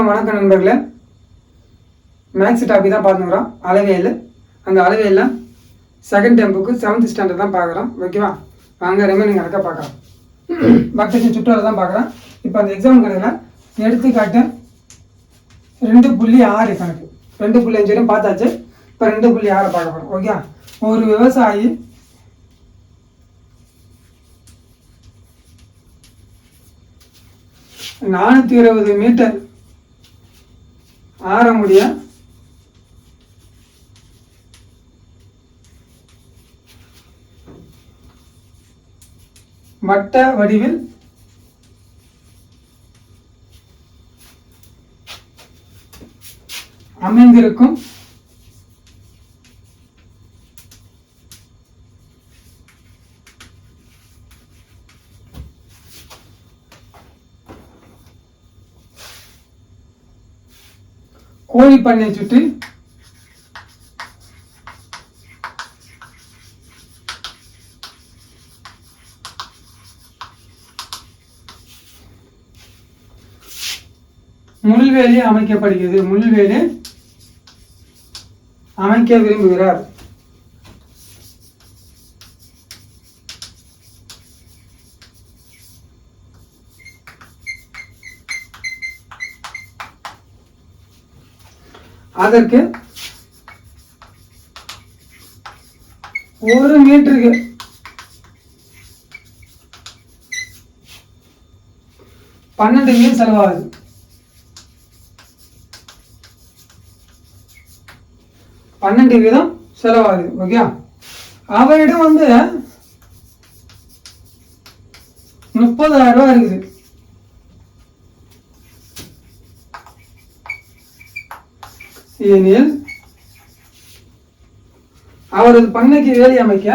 அனைவருக்கும் வணக்கம் நண்பர்களே. மேக்ஸ் டாபிக் தான் பார்த்துக்கிறோம். அளவியல். அந்த அளவியலில் செகண்ட் டேர்முக்கு 7th ஸ்டாண்டர்ட் தான் பார்க்குறோம். ஓகேவா? வாங்க ரிமைனிங் கணக்காக பார்க்குறோம். பக்கத்து சுற்றுலா தான் பார்க்குறோம். இப்போ அந்த எக்ஸாம் கணக்கில் எடுத்துக்காட்டு 2.6 கணக்கு 2.5 பார்த்தாச்சு. இப்போ 2.6 பார்க்க போகிறோம். ஓகே, ஒரு விவசாயி 420 மீட்டர் ஆரமுடைய வட்ட வடிவில் அமைந்திருக்கும் கோழி பண்ணை சுற்றி முள்வேலி அமைக்கப்படுகிறது. முள்வேலி அமைக்க விரும்புகிறார். அதற்கு 1 மீட்டருக்கு 12 மீட்டர் செலவாகுது. 12 வீதம் செலவாகுது. ஓகே, அவரிடம் 30,000 ரூபாய் இருக்குது. ஏனெனில் அவரது பண்ணைக்கு வேலி அமைக்க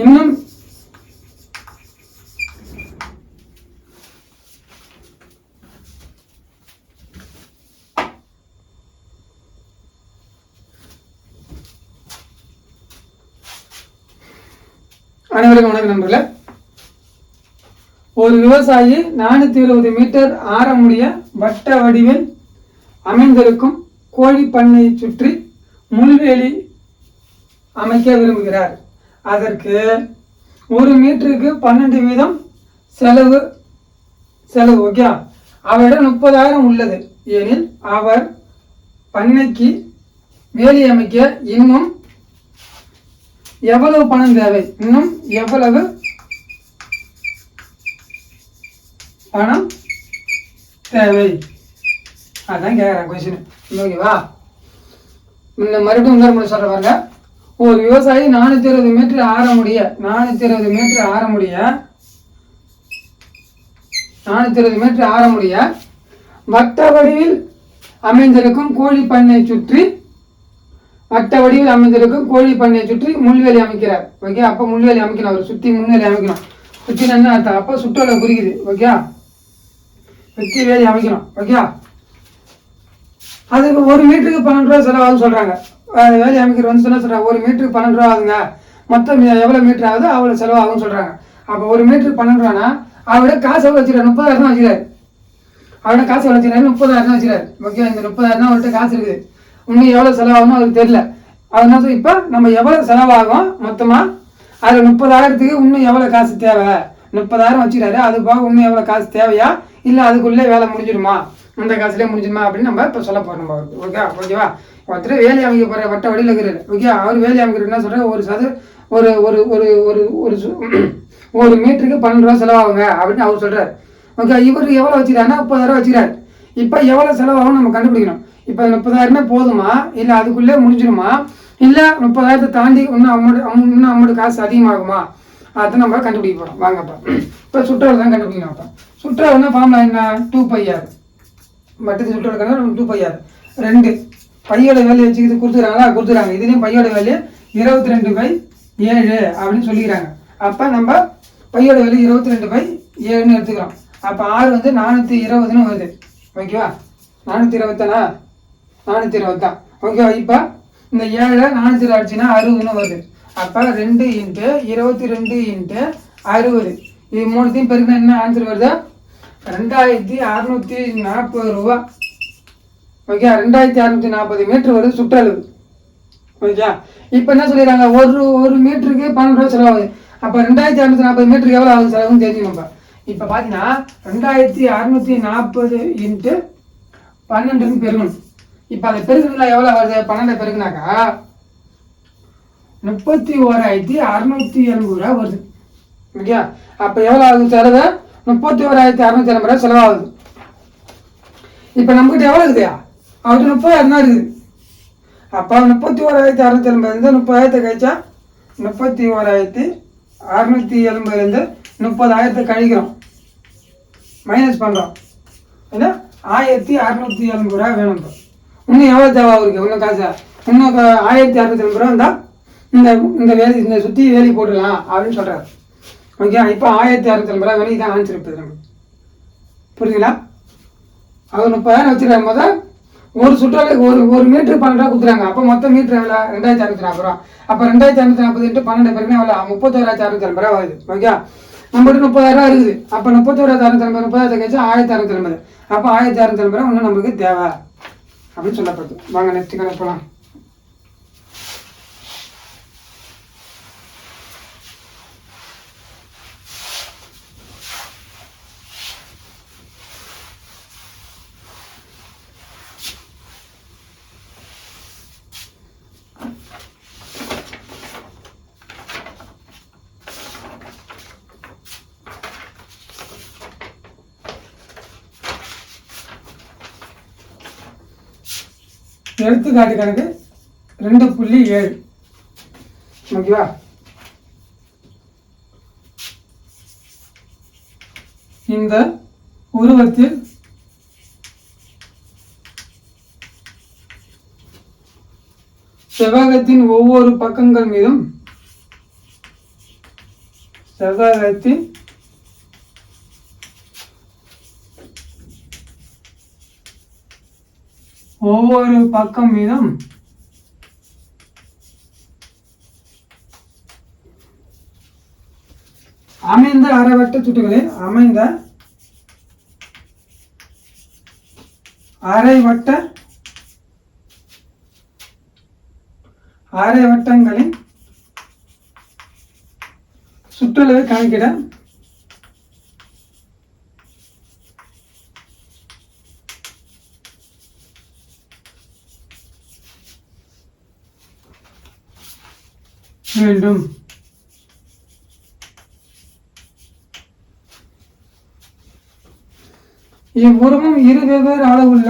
இன்னும் அனைவருக்கும் வணக்கம் நண்பர்களே. ஒரு விவசாயி 420 மீட்டர் ஆரமுடைய வட்ட வடிவில் அமைந்திருக்கும் கோழி பண்ணையை சுற்றி முள்வேலி அமைக்க விரும்புகிறார். அதற்கு 1 மீட்டருக்கு 12 வீதம் செலவு. ஓகே, அவரிடம் 30,000 உள்ளது. ஏனில் அவர் பண்ணைக்கு வேலி அமைக்க இன்னும் எவ்வளவு பணம் தேவை? இன்னும் எவ்வளவு பணம் தேவை? அதான் கேட்குறேன் கொஸ்டின். ஓகேவா? மறுபடியும் இன்னொரு முறை சொல்ற பாருங்க. ஒரு விவசாயி 420 மீட்டர் ஆரமுடைய 420 மீட்டர் ஆரமுடைய வட்ட வடிவில் அமைந்திருக்கும் கோழி பண்ணை சுற்றி முள்வேலி அமைக்கிறார். ஓகே, அப்போ முள்வேலி அமைக்கணும். அவர் சுற்றி முள்வேலி அமைக்கணும். சுற்றி என்ன அர்த்தம்? அப்போ சுற்றளவு குறிக்குது. ஓகே, சுற்றி வேலி அமைக்கணும். ஓகே, அதுக்கு 1 மீட்டருக்கு 12 ரூபா செலவாகுன்னு சொல்றாங்க. வேலி அமைக்கிற சொல்றாங்க 1 மீட்டருக்கு 12 ரூபா ஆகுங்க. மொத்தம் எவ்வளவு மீட்டர் ஆகுதோ அவ்வளவு செலவாகும்னு சொல்றாங்க. அப்போ 1 மீட்டருக்கு 12 ரூபானா அவரோட காசு எவ்வளவு வச்சுக்கிறாரு? 30,000 தான் வச்சுக்கிறாரு. அவரோட காசு எவ்வளவு வச்சுக்கிறாரு? 30,000 தான் வச்சுக்கிறாரு. ஓகே, இந்த 30,000 அவர்கிட்ட காசு இருக்குது. இன்னும் எவ்வளவு செலவாகும்னு அவருக்கு தெரியல. அதனால இப்போ நம்ம எவ்வளவு செலவாகும் மொத்தமா, அது 30,000த்துக்கு இன்னும் எவ்வளவு காசு தேவை? 30,000 வச்சுக்கிறாரு. அது போக இன்னும் எவ்வளவு காசு தேவையா, இல்லை அதுக்குள்ளே வேலை முடிஞ்சிடுமா, அந்த காசுலேயே முடிஞ்சிடுமா அப்படின்னு நம்ம இப்போ சொல்ல போறோம் அவருக்கு. ஓகேவா? ஒருத்தர் வேலி அமைக்க போற வட்ட வழியில் இருக்கிறாரு. ஓகே, அவர் வேலி அமைக்கிறது என்ன சொல்றாரு? ஒரு மீட்டருக்கு 12 ரூபா செலவாகுங்க அப்படின்னு அவர் சொல்றாரு. ஓகே, இவர் எவ்வளவு வச்சுக்கிறாருன்னா 30,000 வச்சுக்கிறாரு. இப்போ எவ்வளவு செலவாகும் நம்ம கண்டுபிடிக்கணும். இப்போ 30,000 போதுமா, இல்லை அதுக்குள்ளே முடிஞ்சிடுமா, இல்லை 30,000 தாண்டி இன்னும் அமௌண்ட் காசு அதிகமாகுமா, அதை நம்ம கண்டுபிடிக்க போகிறோம். வாங்கப்பா, இப்போ சுற்றளவு தான் கண்டுபிடிக்கணும். அப்போ சுற்றளவுன்னா ஃபார்முலா என்ன? 2πr. வட்டத்துக்கு சுற்றளவு 2πr. 2 பையோட வேலையை வச்சுக்கிட்டு கொடுத்துறாங்க. இதுலேயும் பையோட வேலையை 22/7 அப்படின்னு சொல்லிக்கிறாங்க. அப்போ நம்ம பையோட வேலை 22/7 எடுத்துக்கிறோம். அப்போ 6 420 வருது. ஓகேவா? 420 420 தான். ஓகேவா? இப்போ இந்த 7 4 அடிச்சுன்னா 60ன்னு வருது. அப்போ 2 × 22 × 60 இது மூணுத்தையும் பெருக்கினா என்ன ஆன்சர் வருது? 2640 ரூபா. ஓகே, 2640 மீட்டர் வருது சுற்றளவு. ஓகே, இப்போ என்ன சொல்லிடுறாங்க? ஒரு மீட்டருக்கு 12 ரூபா செலவாகுது. அப்போ 2640 மீட்டருக்கு எவ்வளோ ஆகுது செலவுன்னு தெரிஞ்சுக்கணும். இப்போ பார்த்தீங்கன்னா 2640 × 12ன்னு பெருகணும். இப்போ அதை பெருக்குனா எவ்வளோ வருது? 12 பெருக்குனாக்கா 31,680 ரூபா வருது. ஓகே, அப்போ எவ்வளோ ஆகுது செலவு? 31,680 ரூபா செலவாகுது. இப்போ நம்மகிட்ட எவ்வளோ இருக்குதுயா? அவர்கிட்ட 30,000 தான் இருக்குது. அப்போ 31,680 30,000 கழிச்சா 31,680 30,000 கழிக்கிறோம், மைனஸ் பண்ணுறோம். ஏன்னா 1,670 ரூபா வேணும். இப்போ இன்னும் எவ்வளோ தேவை இருக்கு? இன்னும் காசு இன்னும் 1,670 ரூபா இருந்தால் இந்த வேலி இந்த சுற்றி வேலி போட்டுடலாம் அப்படின்னு சொல்கிறாரு. ஓகே, இப்போ 1,670 ரூபா வேலைக்கு தான் ஆன்சர் இப்போ நம்ம புரியுதுங்களா? அவர் 30,000 வச்சுருக்காங்க. முதல் ஒரு சுற்றளவு ஒரு மீட்டருக்கு 12 ரூபா கொடுத்துறாங்க. அப்போ மொத்த மீட்டர் எவ்வளோ? 2,640 ரூபா. அப்போ 2,640 × 12 பேருக்குன்னா எவ்வளோ? 31,680 ரூபா வருது. ஓகே, நம்மகிட்ட 30,000 ரூபா இருக்குது. அப்போ 31,680 30,000 கழிச்சு 1,680. அப்போ 1,680 ரூபா இன்னும் நம்மளுக்கு தேவை அப்படின்னு சொல்லப்படுது. வாங்க நெக்ஸ்ட் கணக்கு போகலாம். எடுத்துக்காட்டு கணக்கு 2.7. ஓகேவா? இந்த உருவத்தில் செவ்வகத்தின் ஒவ்வொரு பக்கங்கள் மீதும் செவ்வகத்தின் ஒவ்வொரு பக்கம் மீதும் அமைந்த அரைவட்ட சுட்டுகளில் அமைந்த அரைவட்டங்களின் சுற்றளவை கணக்கிட வேண்டும். இவ்வுருவம் இரு வெவ்வேறு அளவுள்ள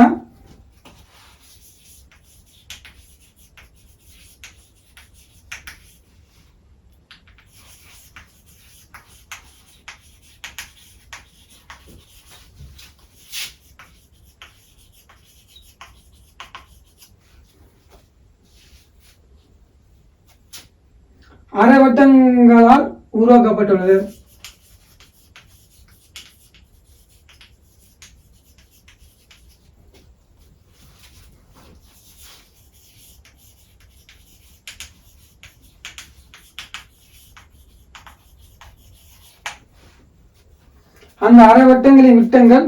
அரைவட்டங்களால் உருவாக்கப்பட்டுள்ளது. அந்த அரைவட்டங்களின் விட்டங்கள்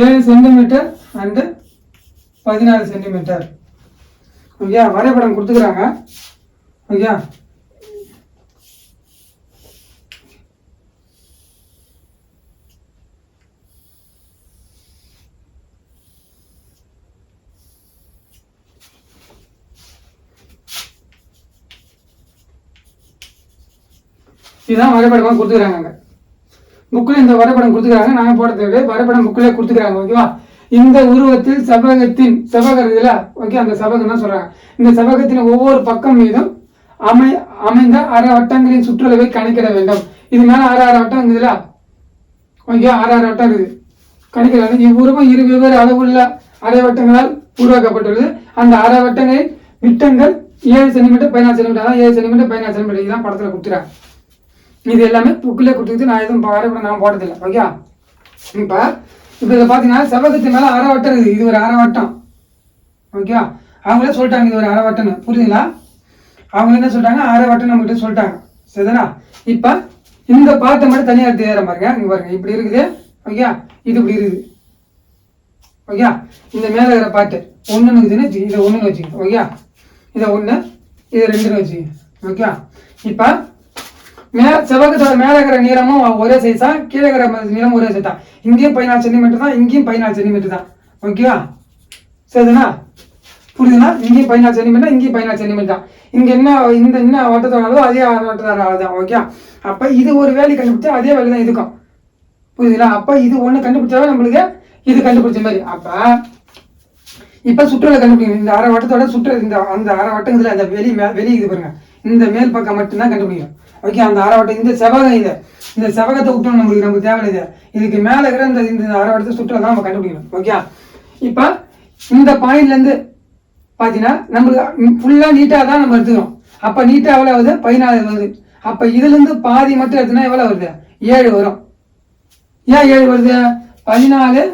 ஏழு சென்டிமீட்டர் அண்டு 14 சென்டிமீட்டர். ஓகே, வரைபடம் கொடுத்துக்கிறாங்க. ஓகே, இதுதான் வரைபடமாக கொடுத்துக்கிறாங்க. புக்கில் இந்த வரைபடம் கொடுத்துக்கிறாங்க. நாங்கள் போடுறது வரைபடம் புக்கிலே கொடுத்துக்கிறாங்க. ஓகேவா? இந்த உருவத்தில் செவ்வகம் இதுல ஓகே, அந்த செவ்வகம் தான் சொல்றாங்க. இந்த செவ்வகத்தின் ஒவ்வொரு பக்கம் மீதும் அமைந்த அரை வட்டங்களின் சுற்றளவை கணக்கிட வேண்டும். இது மேல 6 வட்டம் இருக்குதுல. ஓகே, 6 வட்டம் இருக்குது. கணிக்கிறாங்க. இவ்வுருவம் இரு வெவ்வேறு அளவுள்ள அரை வட்டங்களால் உருவாக்கப்பட்டுள்ளது. அந்த அரை வட்டங்களின் விட்டங்கள் 7 சென்டிமீட்டர் 14 சென்டிமீட்டர், அதான் 7 சென்டிமீட்டர் 14 சென்டிமீட்டர். இதுதான் படத்தில் கொடுத்துறாங்க. இது எல்லாமே புக்கிலே கொடுத்துருக்கு. நான் எதுவும் வரைபடம் நான் போட்டதில்லை. ஓகே. இப்போ இதை பார்த்தீங்கன்னா செவ்வகத்து மேலே அரை வட்டம் இருக்குது. இது ஒரு அரை வட்டம். ஓகே. அவங்களே சொல்லிட்டாங்க இது ஒரு அரை வட்டம்னு. புரியுதுங்களா? அவங்க என்ன சொல்லிட்டாங்க, அரை வட்டம் நம்மகிட்ட சொல்லிட்டாங்க. சரிதானா? இப்போ இந்த பாட்டை மட்டும் தனியாக எடுத்து ஏற பாருங்க. இங்கே பாருங்க, இப்படி இருக்குது. ஓகே. இது இப்படி இருக்குது. ஓகே. இந்த மேலே இருக்கிற பாட்டு ஒன்றுன்னு இருக்குதுன்னு வச்சு இதை ஒன்றுன்னு வச்சுக்கோங்க. ஓகே. இதை 1, இதை 2ன்னு வச்சுக்கோங்க. ஓகே. இப்போ செவ்வகத்தோட மேலே இருக்கிற நீளமும் ஒரே சைஸ் தான், கீழே இருக்கிற நீளமும் ஒரே சைஸ் தான். இங்கேயும் 14 சென்டிமீட்டர் தான், இங்கேயும் 14 சென்டிமீட்டர் தான். ஓகேவா? சரிதானா? புரியுதுன்னா? இங்கேயும் 14 சென்டிமீட்டர், இங்கேயும் 14 சென்டிமீட்டர் தான். இங்கே என்ன வட்டத்தோட அளவோ அதே வட்டத்தோட அளவு தான். ஓகே. அப்போ இது ஒரு வேலை கண்டுபிடிச்சா அதே வேலை தான் இதுக்கும். புரியுதுங்களா? அப்போ இது ஒன்று கண்டுபிடிச்சாவே நம்மளுக்கு இது கண்டுபிடிச்ச மாதிரி. அப்போ இப்போ சுற்றுலா கண்டுபிடிக்கணும். இந்த அரை வட்டத்தோட அந்த அரை வட்டத்துல அந்த வெளி இது பாருங்க, இந்த மேல் பக்கம் மட்டும்தான் கண்டுபிடிக்கும். ஓகே. அந்த அரை வட்டம் இந்த செவ்வகம் இந்த செவ்வகத்தை விட்டோம் நமக்கு தேவையில்லை. இதுக்கு மேலே இருக்கிற இந்த அரை வட்டத்தை சுற்றுலா தான் நம்ம கண்டுபிடிக்கணும். ஓகே. இப்போ இந்த பாயிண்ட்லேருந்து பார்த்தீங்கன்னா நம்மளுக்கு ஃபுல்லாக நீட்டாக தான் நம்ம எடுத்துக்கிறோம். அப்போ நீட்டாக எவ்வளோ ஆகுது? 14 வருது. அப்போ இதுலேருந்து பாதி மட்டும் எடுத்துனா எவ்வளோ வருது? 7 வரும். ஏன் 7 வருது? 14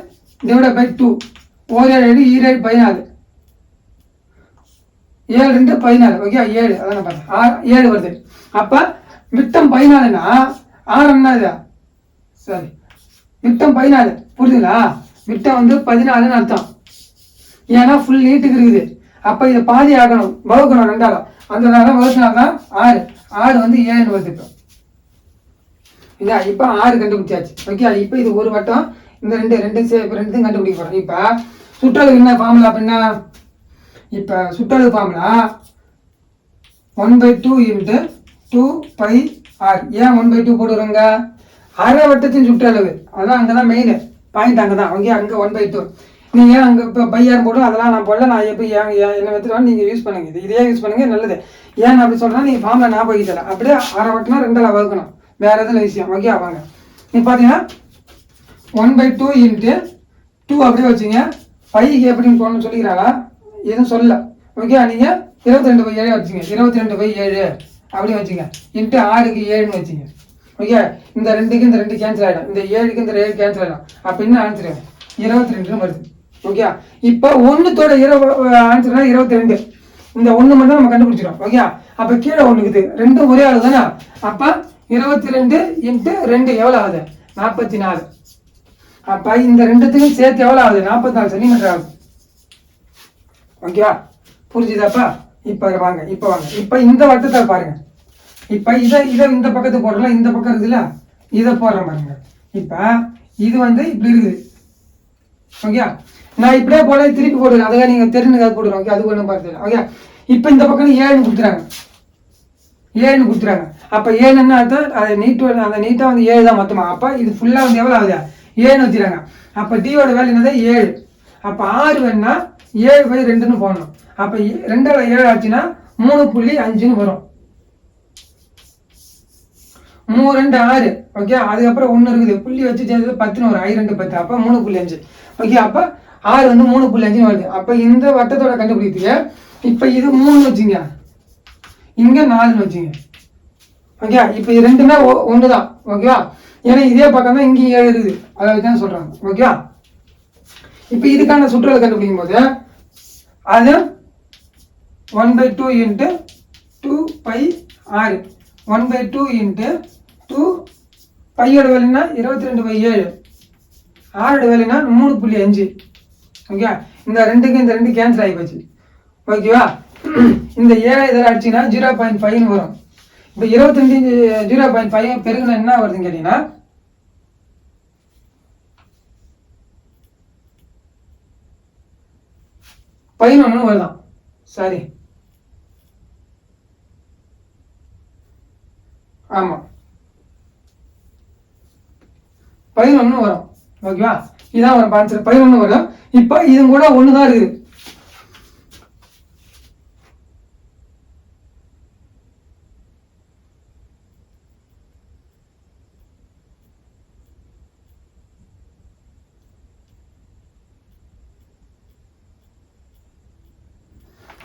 டிவைட் பை 2, 1 7 7 14, 7 2 14. ஓகே. 7 அதான் பார்த்தேன். 7 வருது. அப்போ விட்டம் 14னா ஆரம் என்ன இது? சரி, விட்டம் 14. புரியுதுங்களா? விட்டம் வந்து 14ன்னு அர்த்தம். ஏன்னா ஃபுல் நீட்டுக்கு இருக்குது. அப்போ இதை பாதி ஆகணும், வகுக்கணும் 2ஆல. அந்த வகுக்கினால்தான் 6. 6 வந்து 7ன்னு வருது. இப்போ 6 கண்டுபிடிச்சாச்சு. ஓகே. இப்போ இது ஒரு வட்டம், இந்த ரெண்டும் கண்டுபிடிக்க போகிறோம். இப்போ சுற்றளவு என்ன ஃபார்முலா அப்படின்னா, இப்போ சுற்றளவு ஃபார்முலா 1/2 × 2πr. ஏன் 1/2 போடுறோங்க? அரை வட்டத்தின் சுற்றளவு அதான், அங்கே தான் மெயின் பாயிண்ட். அங்கே தான். ஓகே. அங்கே 1/2. நீங்கள் அங்கே இப்போ பையார் போடும், அதெல்லாம் நான் போடல. நான் எப்போ என்ன வச்சுருவாங்க நீங்கள் யூஸ் பண்ணுங்க. இதே யூஸ் பண்ணுங்க, நல்லது. ஏன் அப்படி சொல்கிறேன்னா, நீங்கள் ஃபார்முலா ஞாபகம் வைக்கல. அப்படியே அரை வட்டம்னா 2ஆல் வகுக்கணும், வேறு எதுவும் விஷயம். ஓகே. வாங்க நீங்கள் பார்த்தீங்கன்னா 1/2 × 2 அப்படியே வச்சுங்க. பைக்கு எப்படின்னு போடணும்னு சொல்லிக்கிறாங்களா? எதுவும் சொல்லல. ஓகே. நீங்கள் 22/7 வச்சுங்க. 22/7 அப்படி வச்சுங்க. இன்ட்டு 6க்கு 7ன்னு வச்சுங்க. ஓகே. இந்த 2க்கு இந்த 2 கேன்சல் ஆகிடும், இந்த 7க்கு இந்த 7 கேன்சல் ஆகிடும். அப்போ என்ன ஆன்சர்? 22ன்னு வருது. ஓகே. இப்போ 1தோட ஆன்சர்னா 22. இந்த 1 மட்டும் நம்ம கண்டுபிடிச்சிடும். ஓகே. அப்போ கீழே 1 இருக்குது, 2 ஒரே ஆளு தானே. அப்போ 22 × 2 எவ்வளோ ஆகுது? 44. அப்போ இந்த ரெண்டுத்துக்கும் சேர்த்து எவ்வளோ ஆகுது? 44 சென்டிமீட்டர் ஆகுது. ஓகேவா? புரிஞ்சுதாப்பா? இப்போ வாங்க இப்போ இந்த வட்டத்தை பாருங்க. இப்போ இதை இந்த பக்கத்துக்கு போடுறோம்ல, இந்த பக்கம் இருக்குதுல்ல, இதை போடுறேன் பாருங்க. இப்போ இது வந்து இப்படி இருக்குது. ஓகே. நான் இப்படியே போல திருப்பி போடுறேன், அதுக்காக நீங்கள் தெரிஞ்சுக்காக போடுறோம். ஓகே. அது ஒன்றும் பார்த்து. ஓகே. இப்போ இந்த பக்கம் 7ன்னு கொடுத்துறாங்க. 7ன்னு கொடுத்துறாங்க. அப்போ 7ன்னு அர்த்தம் அது அந்த நீட்டாக வந்து 7 தான் மொத்தமாக. அப்போ இது ஃபுல்லாக வந்து எவ்வளோ ஆகுது? 7ன்னு வச்சுறாங்க. அப்போ டியோட வேல்யூ என்னது? 7. அப்போ 6 வேணும்னா 7/2ன்னு போடணும். அப்போ 2ஆல் 7 ஆச்சுன்னா 3.5ன்னு வரும். 3 2 6. ஓகே. அதுக்கப்புறம் 1 இருக்குது, புள்ளி வச்சு சேர்ந்தது 10ன்னு வரும். 2 10. அப்போ 3.5. ஓகே. அப்போ 6 வந்து 3.5ன்னு வருது. அப்போ இந்த வட்டத்தோட கண்டுபிடித்துங்க. இப்போ இது 3ன்னு வச்சுங்க, இங்கே 4ன்னு வச்சுங்க. ஓகே. இப்போ இது ரெண்டுமே 1 தான். ஓகேவா? ஏன்னா இதே பக்கம் தான் இங்கேயும் 7 இருக்குது, அதை தான் சொல்கிறாங்க. ஓகேவா? இப்போ இதுக்கான சுற்றளவு கண்டுபிடிக்கும் போது அது 1/2 × 2πr. 1/2 × 2 பையோட வேலைன்னா 22/7, 6 வேலைன்னா 3.5. ஓகே. இந்த 2க்கு இந்த 2 கேன்சல் ஆகி போச்சு. ஓகேவா? இந்த 7 இதில் அடிச்சிங்கன்னா 0.5ன்னு வரும். இப்போ 22 0.5 பெருகுனா என்ன வருதுன்னு கேட்டீங்கன்னா 11 வருதான். சரி, ஆமா 11 வரும். ஓகேவா? இதான் வரும் ஆன்சர், 11 வரும். இப்போ இது கூட 1 தான் இருக்குது.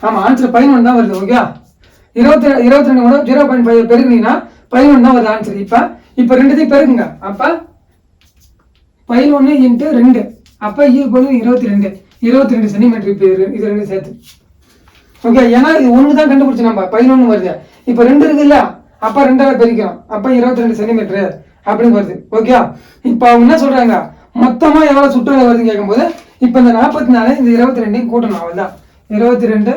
ஆமாம் ஆன்சர் 11 தான் வருது. ஓகே, 22 கூட 0.5 பெருக்குனீங்கன்னா 11 தான் வருது ஆன்சர். இப்போ ரெண்டுத்தையும் பெருக்குங்க. அப்போ 11 × 2 அப்போ 22 சென்டிமீட்டர். இப்போ இது ரெண்டு சேர்த்து. ஓகே, ஏன்னா இது ஒன்று தான் கண்டுபிடிச்சி நம்ம 11 வருது. இப்போ 2 இருக்குது இல்லை, அப்போ 2ஆல் பெருக்கிறோம். அப்போ 22 சென்டிமீட்டர் அப்படின்னு வருது. ஓகே, இப்போ அவங்க என்ன சொல்கிறாங்க, மொத்தமாக எவ்வளோ சுற்றுலா வருதுன்னு கேட்கும்போது இப்போ இந்த 44 இந்த 22 கூட்டணும். அவள் தான் 22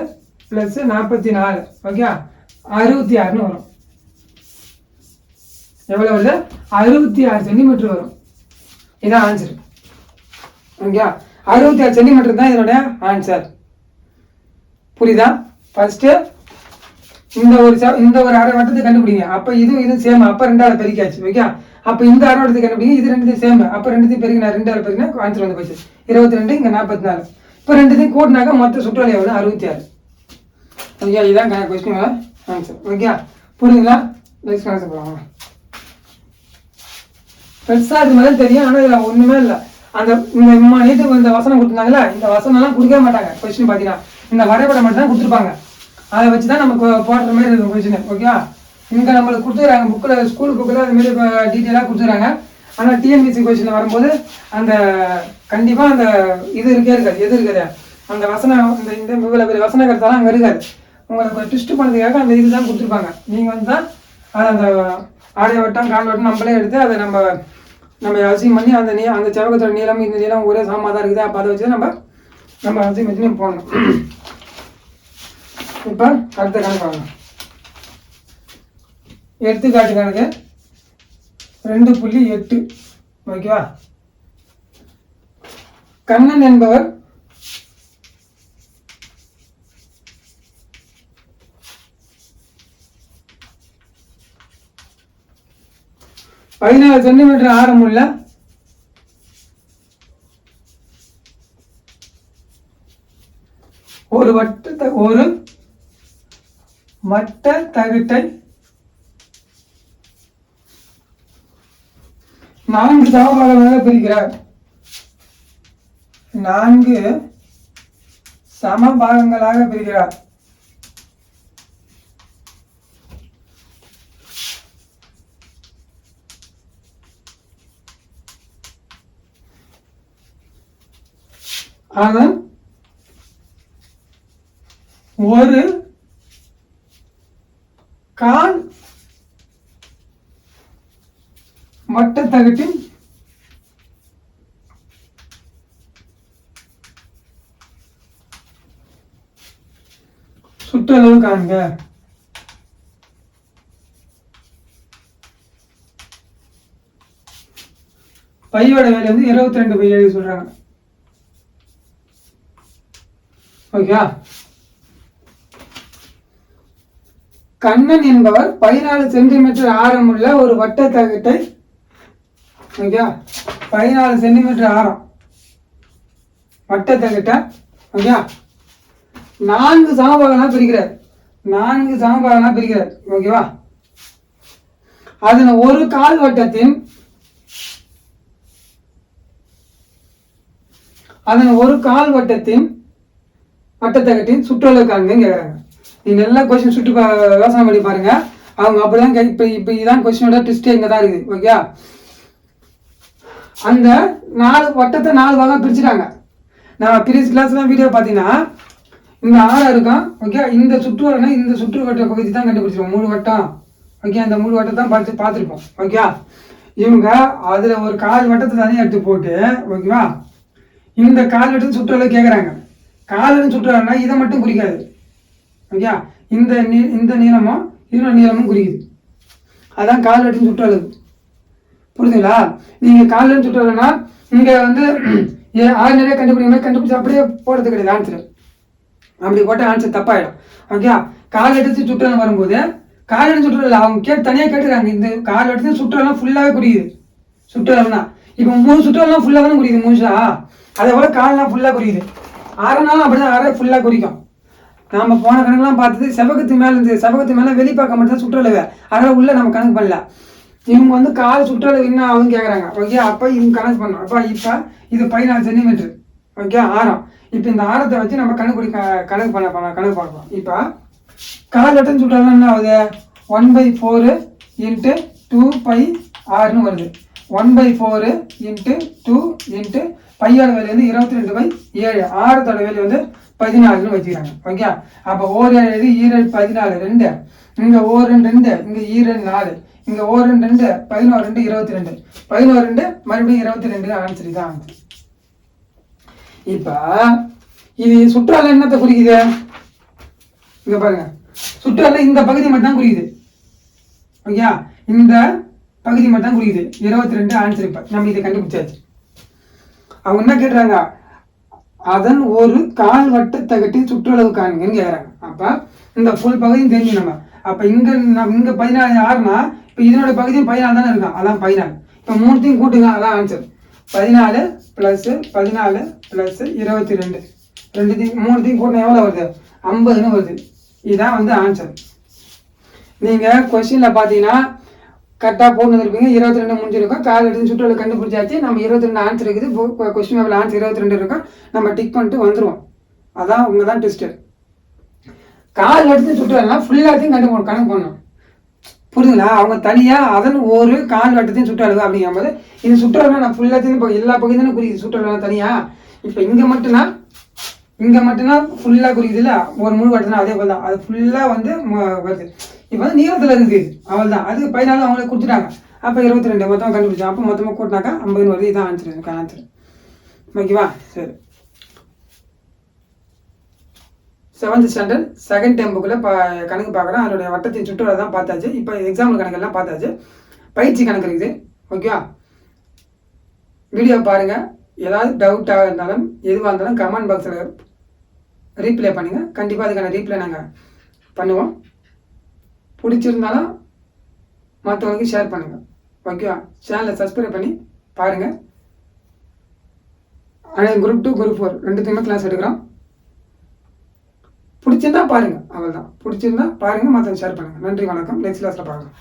+ 44. ஓகே, 66 வரும். எவ்வளோ வருது? 66 சென்டிமீட்டர் வரும். இதான் ஆன்சர். ஓகே, 66 சென்டிமீட்டர் தான் இதனுடைய ஆன்சர். புரியுதா? ஃபர்ஸ்ட் இந்த ஒரு அரை வட்டத்தை கண்டுபிடிங்க. அப்போ இது சேம். அப்போ 2ஆல் பெருக்கியாச்சு. ஓகே, அப்போ இந்த அரை வட்டத்தை கண்டுபிடிங்க. இது ரெண்டுத்தையும் சேம். அப்போ ரெண்டுத்தையும் பெருக்கினா 2ஆல் பெருக்கினா ஆன்சர் வந்து போச்சு. 22 இங்கே 44. இப்போ ரெண்டுத்தையும் கூட்டினாக்க மொத்த சுற்றுலா எவ்வளோ? 66. ஓகே, இதான் கொஸ்டின் ஆன்சர். ஓகே, புரியுதுங்களா? நெக்ஸ்ட் ஆன்சர் போகலாம். பெருசாக இது மாதிரி தெரியும், ஆனால் இதில் ஒன்றுமே இல்லை. இந்த நீட்டுக்கு இந்த வசனம் கொடுத்துருந்தாங்களே, இந்த வசனம்லாம் கொடுக்கவே மாட்டாங்க. கொஸ்டின் பார்த்தீங்கன்னா இந்த வரைபடம் மட்டும் தான் கொடுத்துருப்பாங்க. அதை வச்சு தான் நமக்கு போடுற மாதிரி இருக்கும் கொஸ்டின். ஓகே, இங்கே நம்மளுக்கு கொடுத்துருக்காங்க புக்கில், ஸ்கூல் புக்கில் அது மாதிரி டீட்டெயிலாக கொடுத்துருக்காங்க. ஆனால் டிஎன்பிசி கொஸ்டின் வரும்போது அந்த கண்டிப்பாக அந்த இது இருக்காது. எது இருக்காது? அந்த வசனம், இந்த இவ்வளோ பெரிய வசன கருத்தாலாம் அங்கே இருக்காது. உங்களுக்கு ட்விஸ்ட் பண்ணதுக்காக அந்த இது தான் கொடுத்துருப்பாங்க. நீங்கள் வந்து தான் அதை அந்த ஆடை வட்டம் கால் வட்டம் நம்மளே எடுத்து அதை நம்ம அசியம் பண்ணி அந்த செவகத்தோட நீளம் இந்த நீளம் ஒரே சமமாக தான் இருக்குது. அப்போ அதை வச்சு நம்ம அசியம் வச்சு போடணும். இப்போ அடுத்த கணக்கு வாங்க. எடுத்துக்காட்டு கணக்கு 2.8. ஓகேவா? கண்ணன் என்பவர் பதினாலு சென்டிமீட்டர் ஆரமுள்ள ஒரு வட்ட தகட்டை 4 சமபாகங்களாக பிரிக்கிறார். 4 சமபாகங்களாக பிரிக்கிறார். அதன் ஒரு கால் வட்டத்தகட்டின் சுற்றளவு காண்க. பையோட வேலை வந்து 22/7 சொல்றாங்க. ஓகே, கண்ணன் என்பவர் 14 சென்டிமீட்டர் ஆரமுள்ள ஒரு வட்ட தகட்டை, ஓகே, 14 சென்டிமீட்டர் ஆரம் வட்ட தகட்டை, ஓகே, 4 சமபாகங்களா பிரிக்கிறார். 4 சமபாகங்களா பிரிக்கிறார். ஓகேவா? அதன் ஒரு கால் வட்டத்தின் வட்டத்தகட்டின் சுற்றளவு காண்கன்னு கேட்குறாங்க. நீங்கள் நல்லா கொஸ்டின் சுட்டு யோசனை பண்ணி பாருங்க. அவங்க அப்படிதான் இப்போ இதுதான் கொஸ்டினோட ட்விஸ்டே இங்கே தான் இருக்குது. ஓகே, அந்த 4 வட்டத்தை 4 பாகம் பிரிச்சுட்டாங்க. நான் ப்ரீவியஸ் கிளாஸ்லாம் வீடியோ பார்த்தீங்கன்னா இந்த 6 இருக்கும். ஓகே, இந்த சுற்றுவட்டம்னா இந்த சுற்றுவட்ட பகுதி தான் கண்டுபிடிச்சிருவோம். 3 வட்டம். ஓகே, அந்த 3 வட்டத்தை தான் பார்த்துருப்போம். ஓகே, இவங்க அதில் ஒரு கால் வட்டத்தை தனியாக எடுத்து போட்டு, ஓகேவா, இந்த கால் வட்டத்தை சுற்றளவு கேட்குறாங்க. காலன்னு சுற்றுலா இதை மட்டும் குறிக்காது. ஓகே, இந்த நீளமும் இதோட நீளமும் குறிக்குது. அதான் கால் வட்டின் சுற்றளவு. புரியுதுங்களா? நீங்கள் காலன்னு சுற்றலைன்னா இங்கே வந்து ஆர்டினரியாக கண்டுபிடிச்சு அப்படியே போடுறது கிடையாது ஆன்சர். அப்படி போட்டால் ஆன்சர் தப்பாயிடும். ஓகே, கால் எடுத்து சுற்றலாம் வரும்போது கால் எடுத்து சுற்றல அவங்க தனியாக கேட்டுக்கிறாங்க. இந்த கால் எடுத்து சுற்றலாம் ஃபுல்லாகவே குறிக்குது. சுற்றலம்னா இப்போ 3 சுற்றலாம் ஃபுல்லாக தானே குறிக்குது முழுசா. அதே போல் கால்லாம் ஃபுல்லாக குறிக்குது. அரைனாலும் அப்படிதான் அரை ஃபுல்லாக குறிக்கும். நாம் போன கணக்கெல்லாம் பார்த்தது செவகத்து மேலே வெளிப்பாக்க மட்டும் தான் சுற்றளவு. அதனால் உள்ள நம்ம கணக்கு பண்ணல. இவங்க வந்து கால் சுற்றளவு என்ன ஆகுதுன்னு கேட்குறாங்க. ஓகே, அப்போ இவங்க கணக்கு பண்ணோம். இப்போ இது 14 சென்டிமீட்டர். ஓகே, ஆரம். இப்போ இந்த ஆரத்தை வச்சு நம்ம கணக்கு பார்ப்போம். இப்போ கால் வெட்டுன்னு சுட்டாலும் என்ன ஆகுது? 1/4 × 2πr வருது. 1/4 × 2 × பையோட வேல்யூ வந்து 22/7. ஆரத்தோட வேல்யூ வந்து 14 வச்சுக்கிறாங்க. ஓகே, அப்போ 1 7 14 2, இங்கே 1 2, இங்கே 2 4, இங்கே 1 2 11 2 22, 11 2 மறுபடியும் 22 ஆன்சர் தான் ஆன்சர். இப்போ இது சுற்றால என்னத்தை குறிக்குது? இங்க பாருங்க, சுற்றால இந்த பகுதி மட்டும் தான் குறிக்குது. ஓகே, இந்த பகுதி மட்டும் தான் குறிக்குது. 22 ஆன்சர். இப்போ நம்ம இதை கண்டுபிடிச்சாச்சு. அவங்க என்ன கேட்குறாங்க? அதன் ஒரு கால் வட்ட தகட்டின் சுற்றளவு காணுங்கன்னு கேட்குறாங்க. அப்போ இந்த ஃபுல் பகுதியும் தெரிஞ்சு நம்ம அப்போ இங்கே 14 யாருன்னா இப்போ இதனோட பகுதியும் 14 தானே இருக்கும். அதான் 14. இப்போ மூணுத்தையும் கூட்டுங்க, அதான் ஆன்சர். 14 + 14 + 22 மூணுத்தையும் கூட்டினா எவ்வளோ வருது? 50ன்னு வருது. இதுதான் வந்து ஆன்சர். நீங்கள் கொஸ்டினில் பார்த்தீங்கன்னா கரெக்டாக போட்டு வந்துருப்பீங்க. 22 முடிஞ்சிருக்கும். கால் எடுத்து சுற்றளவு கண்டுபிடிச்சாச்சு. நம்ம 22 ஆன்சர் இருக்குது. கொஸ்டின் பேப்பரில் ஆன்சர் 22 இருக்கும். நம்ம டிக் பண்ணிட்டு வந்துடுவோம். அதான் உங்க தான் டெஸ்ட்டு. கால் எடுத்து சுற்றளவுனா ஃபுல்லாத்தையும் கணக்கு பண்ணணும். புரியுதுங்களா? அவங்க தனியாக அதன் ஒரு கால் வட்டத்தையும் சுற்றளவு அப்படிங்கும்போது இந்த சுற்றளவு நான் ஃபுல்லாத்தையும் எல்லா பகுதியும் குறிக்குது. சுற்றளவு தனியாக இப்போ இங்கே மட்டும்னா ஃபுல்லாக குறிக்குது இல்லை? ஒரு முழு வட்டத்தினா அதே போல் தான் அது ஃபுல்லாக வந்து வருது. இப்போ வந்து நீளத்தில் இருக்குது. அவள் தான் அது 14 அவங்களே கொடுத்துட்டாங்க. அப்போ 22 மொத்தமாக கண்டுபிடிச்சோம். அப்போ மொத்தமாக கூட்டினாக்கா 50 வருது. இதுதான் ஆன்சர். எனக்கு ஆன்சர். ஓகேவா? சரி, 7th ஸ்டாண்டர்ட் செகண்ட் டேர்ம் புக்கில் கணக்கு பார்க்குறோம். அதனுடைய வட்டத்தின் சுற்றுலா தான் பார்த்தாச்சு. இப்போ எக்ஸாம்பிள் கணக்கெல்லாம் பார்த்தாச்சு. பயிற்சி கணக்கு இருக்குது. ஓகேவா? வீடியோ பாருங்கள். ஏதாவது டவுட்டாக இருந்தாலும் எதுவாக இருந்தாலும் கமெண்ட் பாக்ஸில் ரீப்ளே பண்ணுங்கள். கண்டிப்பாக அதுக்கான ரீப்ளே நாங்கள் பண்ணுவோம். பிடிச்சிருந்தாலும் மற்றவங்களுக்கு ஷேர் பண்ணுங்கள். ஓகேவா? சேனலை சப்ஸ்கிரைப் பண்ணி பாருங்கள். ஆனால் குரூப் 2 குரூப் 4 ரெண்டுத்துக்குமே கிளாஸ் எடுக்கிறோம். பிடிச்சிருந்தா பாருங்கள். அவ்வளோதான். பிடிச்சிருந்தா பாருங்கள், மற்றவங்க ஷேர் பண்ணுங்கள். நன்றி, வணக்கம். நெக்ஸ்ட் கிளாஸில் பார்க்கலாம்.